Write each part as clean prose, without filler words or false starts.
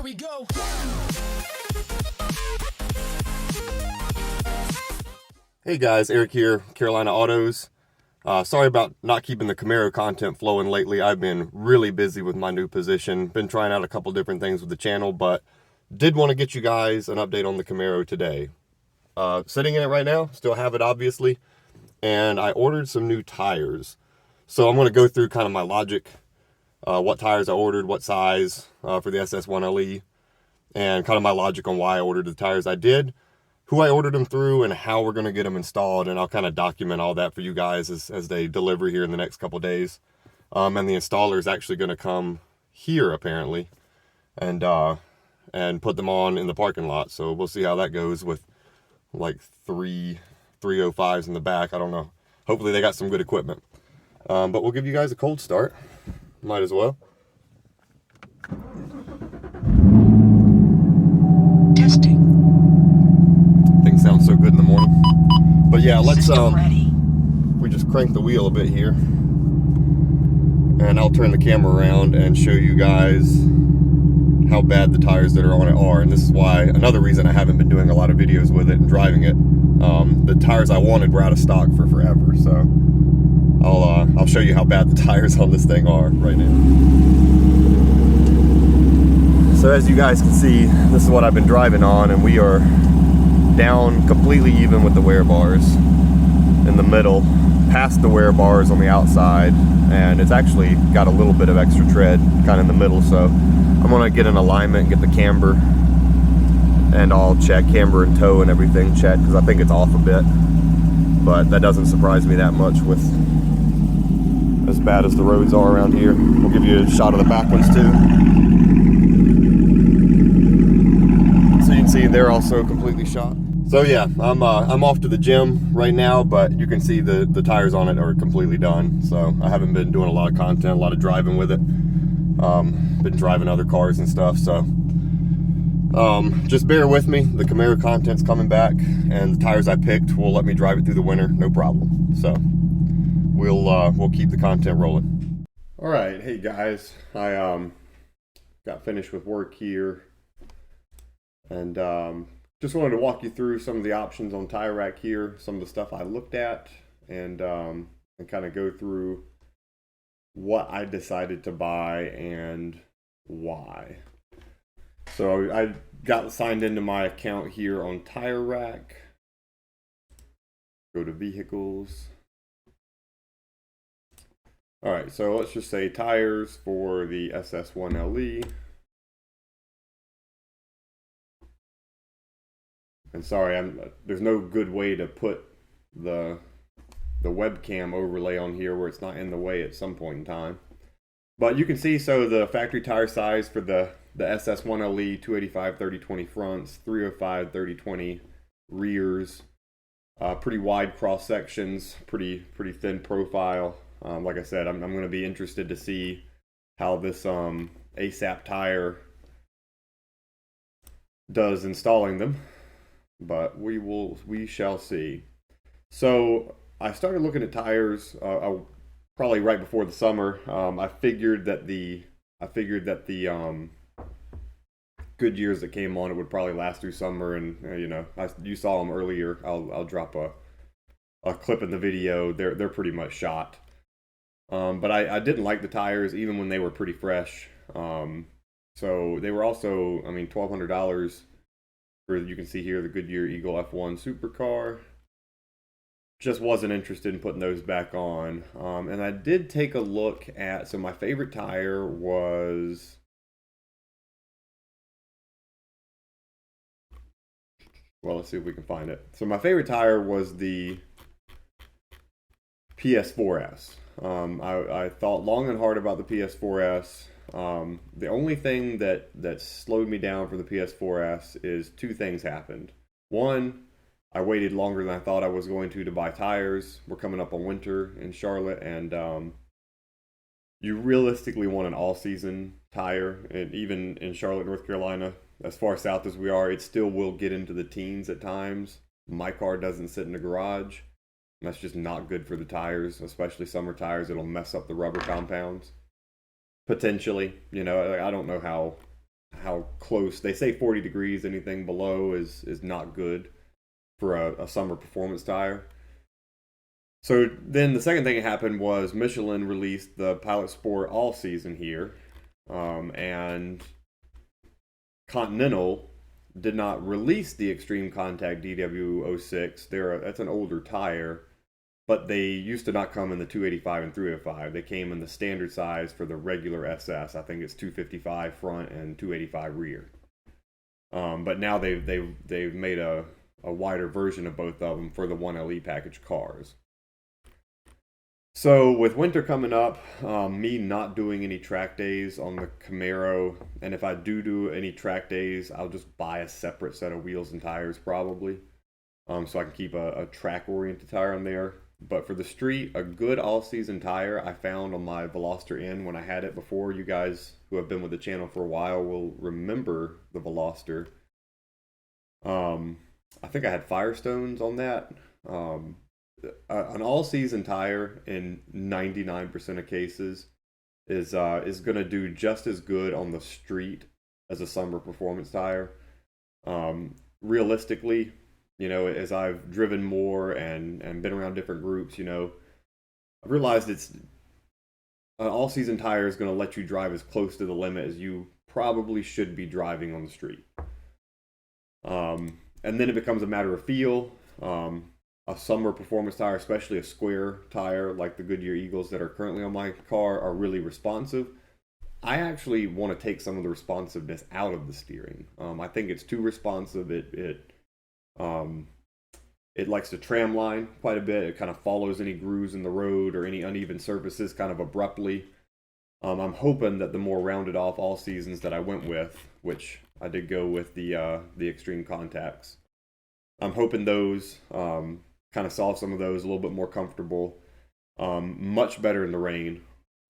we go. Hey guys, Eric here, Carolina Autos. Sorry about not keeping the Camaro content flowing lately. I've been really busy with my new position. Been trying out a couple different things with the channel, but did want to get you guys an update on the Camaro today. Sitting in it right now, still have it obviously, and I ordered some new tires. So I'm going to go through kind of my logic, what tires I ordered, what size for the SS1LE, and kind of my logic on why I ordered the tires I did, who I ordered them through, and how we're going to get them installed. And I'll kind of document all that for you guys as they deliver here in the next couple days. And the installer is actually going to come here apparently and put them on in the parking lot. So we'll see how that goes with like 305s in the back. I don't know. Hopefully they got some good equipment. But we'll give you guys a cold start. Might as well. Testing. Things sound so good in the morning. But yeah, let's ready. we just crank the wheel a bit here. And I'll turn the camera around and show you guys how bad the tires that are on it are. And this is why, another reason I haven't been doing a lot of videos with it and driving it. The tires I wanted were out of stock for forever, so I'll show you how bad the tires on this thing are right now. So as you guys can see, this is what I've been driving on, and we are down completely even with the wear bars in the middle, past the wear bars on the outside, and it's actually got a little bit of extra tread kind of in the middle. So I'm gonna get an alignment and get the camber, and I'll check camber and toe and everything check, because I think it's off a bit, but that doesn't surprise me that much with as bad as the roads are around here. We'll give you a shot of the back ones too. So you can see they're also completely shot. So yeah, I'm off to the gym right now, but you can see the tires on it are completely done. So I haven't been doing a lot of content, a lot of driving with it. Been driving other cars and stuff, so just bear with me. The Camaro content's coming back, and the tires I picked will let me drive it through the winter, no problem. So we'll keep the content rolling. All right, hey guys, I got finished with work here, and just wanted to walk you through some of the options on TireRack here, some of the stuff I looked at, and kind of go through what I decided to buy and why. So I got signed into my account here on TireRack. Go to vehicles. All right, so let's just say tires for the SS1LE. And sorry, there's no good way to put the webcam overlay on here where it's not in the way at some point in time. But you can see, so the factory tire size for the SS1LE, 285 30/20 fronts, 305 30/20 rears, pretty wide cross sections, pretty thin profile. Like I said, I'm going to be interested to see how this ASAP tire does installing them, but we shall see. So I started looking at tires probably right before the summer. I figured that the Goodyears that came on it would probably last through summer, and you saw them earlier. I'll drop a clip in the video. They're pretty much shot. But I didn't like the tires even when they were pretty fresh. So they were also, I mean, $1,200 for, you can see here, the Goodyear Eagle F1 supercar. Just wasn't interested in putting those back on. And I did take a look at, so my favorite tire was, well, let's see if we can find it. So my favorite tire was the PS4S. I thought long and hard about the PS4S. The only thing that slowed me down for the PS4S is two things happened. One, I waited longer than I thought I was going to buy tires. We're coming up on winter in Charlotte, and you realistically want an all-season tire. And even in Charlotte, North Carolina, as far south as we are, it still will get into the teens at times. My car doesn't sit in the garage. That's just not good for the tires, especially summer tires. It'll mess up the rubber compounds. Potentially, I don't know how close. They say 40 degrees, anything below is not good for a summer performance tire. So then the second thing that happened was Michelin released the Pilot Sport All Season here, and Continental did not release the Extreme Contact DW06. That's an older tire, but they used to not come in the 285 and 305. They came in the standard size for the regular SS. I think it's 255 front and 285 rear. But now they've made a wider version of both of them for the 1LE package cars. So with winter coming up, me not doing any track days on the Camaro, and if I do any track days, I'll just buy a separate set of wheels and tires probably, so I can keep a track-oriented tire on there. But for the street, a good all-season tire I found on my Veloster N when I had it before. You guys who have been with the channel for a while will remember the Veloster. I think I had Firestones on that. An all-season tire in 99% of cases is going to do just as good on the street as a summer performance tire. Realistically, you know, as I've driven more and been around different groups, you know, I've realized it's an all-season tire is going to let you drive as close to the limit as you probably should be driving on the street. And then it becomes a matter of feel. A summer performance tire, especially a square tire like the Goodyear Eagles that are currently on my car, are really responsive. I actually want to take some of the responsiveness out of the steering. I think it's too responsive. It likes to tram line quite a bit. It kind of follows any grooves in the road or any uneven surfaces kind of abruptly. I'm hoping that the more rounded off all seasons that I went with, which I did go with the Extreme Contacts, I'm hoping those kind of solve some of those, a little bit more comfortable, much better in the rain.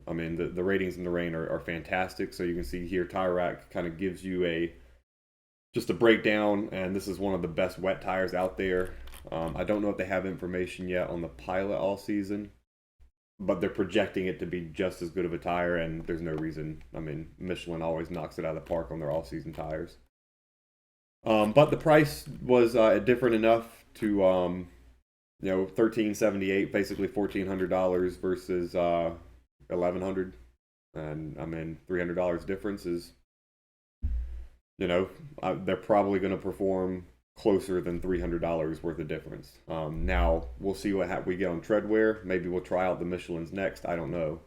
I mean, the ratings in the rain are fantastic. So you can see here, TireRack kind of gives you just a breakdown, and this is one of the best wet tires out there. I don't know if they have information yet on the Pilot all season, but they're projecting it to be just as good of a tire, and there's no reason. I mean, Michelin always knocks it out of the park on their all season tires. But the price was different enough to you know, $1,378, basically $1,400 versus $1,100, and I mean $300 difference is, you know, they're probably going to perform closer than $300 worth of difference. Now we'll see what we get on treadwear. Maybe we'll try out the Michelins next. I don't know.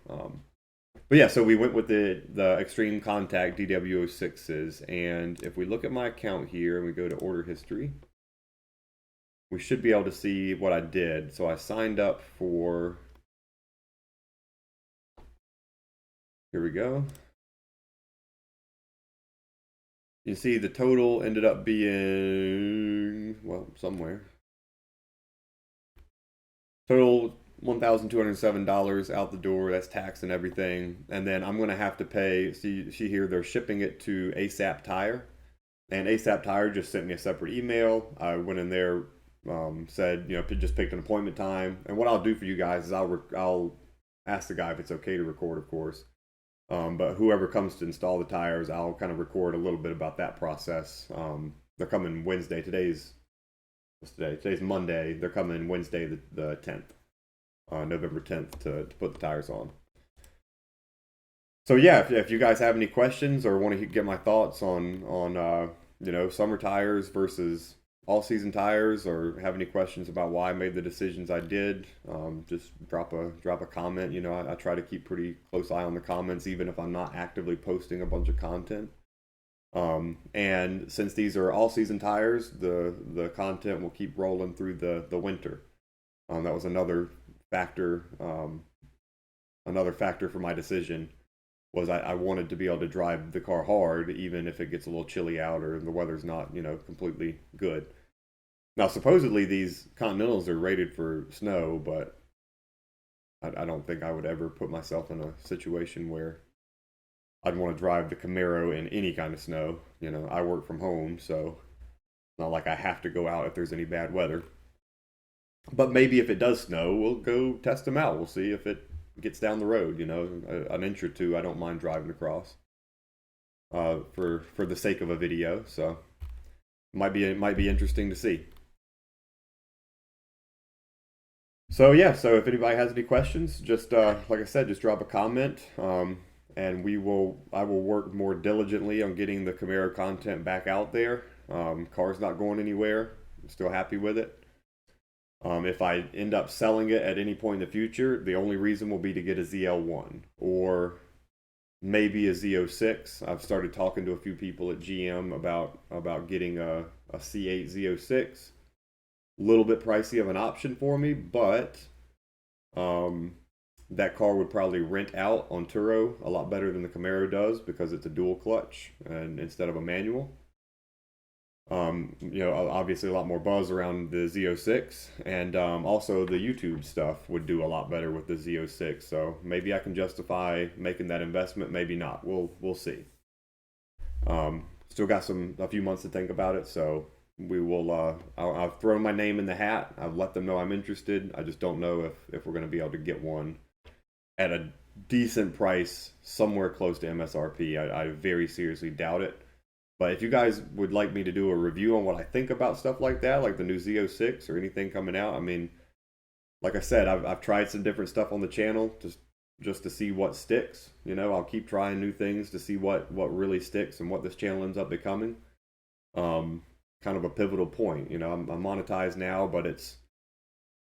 But yeah, so we went with the Extreme Contact DW06s, and if we look at my account here and we go to order history, we should be able to see what I did. So I signed up for, here we go. You see the total ended up being, well, somewhere. Total $1,207 out the door. That's tax and everything. And then I'm going to have to pay, see here, they're shipping it to ASAP Tire. And ASAP Tire just sent me a separate email. I went in there, said, you know, just picked an appointment time. And what I'll do for you guys is I'll ask the guy if it's okay to record, of course. But whoever comes to install the tires, I'll kind of record a little bit about that process. They're coming Wednesday. Today's Monday. They're coming Wednesday the 10th, November 10th, to put the tires on. So yeah, if you guys have any questions or want to get my thoughts on you know, summer tires versus all season tires, or have any questions about why I made the decisions I did, just drop a comment. You know, I try to keep pretty close eye on the comments, even if I'm not actively posting a bunch of content. And since these are all season tires, the content will keep rolling through the winter. That was another factor. Another factor for my decision was I wanted to be able to drive the car hard, even if it gets a little chilly out or the weather's not, you know, completely good. Now, supposedly these Continentals are rated for snow, but I don't think I would ever put myself in a situation where I'd want to drive the Camaro in any kind of snow. You know, I work from home, so it's not like I have to go out if there's any bad weather. But maybe if it does snow, we'll go test them out. We'll see if it gets down the road, you know, an inch or two. I don't mind driving across. for the sake of a video. So it might be interesting to see. So yeah, so if anybody has any questions, just like I said, just drop a comment, and I will work more diligently on getting the Camaro content back out there. Car's not going anywhere. I'm still happy with it. If I end up selling it at any point in the future, the only reason will be to get a ZL1 or maybe a Z06. I've started talking to a few people at GM about getting a C8 Z06. A little bit pricey of an option for me, but that car would probably rent out on Turo a lot better than the Camaro does because it's a dual clutch and instead of a manual. You know, obviously a lot more buzz around the Z06, and also the YouTube stuff would do a lot better with the Z06. So maybe I can justify making that investment, maybe not. We'll see. Still got a few months to think about it, so we will. I've thrown my name in the hat. I've let them know I'm interested. I just don't know if we're going to be able to get one at a decent price somewhere close to MSRP. I very seriously doubt it. But if you guys would like me to do a review on what I think about stuff like that, like the new Z06 or anything coming out, I mean, like I said, I've tried some different stuff on the channel just to see what sticks. You know, I'll keep trying new things to see what really sticks and what this channel ends up becoming. Kind of a pivotal point. You know, I'm monetized now, but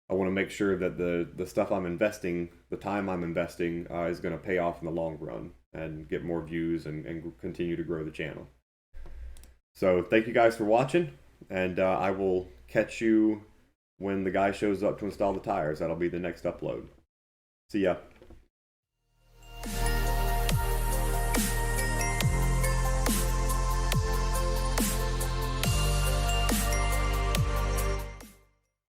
I want to make sure that the stuff I'm investing, the time I'm investing, is going to pay off in the long run and get more views and continue to grow the channel. So thank you guys for watching, and I will catch you when the guy shows up to install the tires. That'll be the next upload. See ya.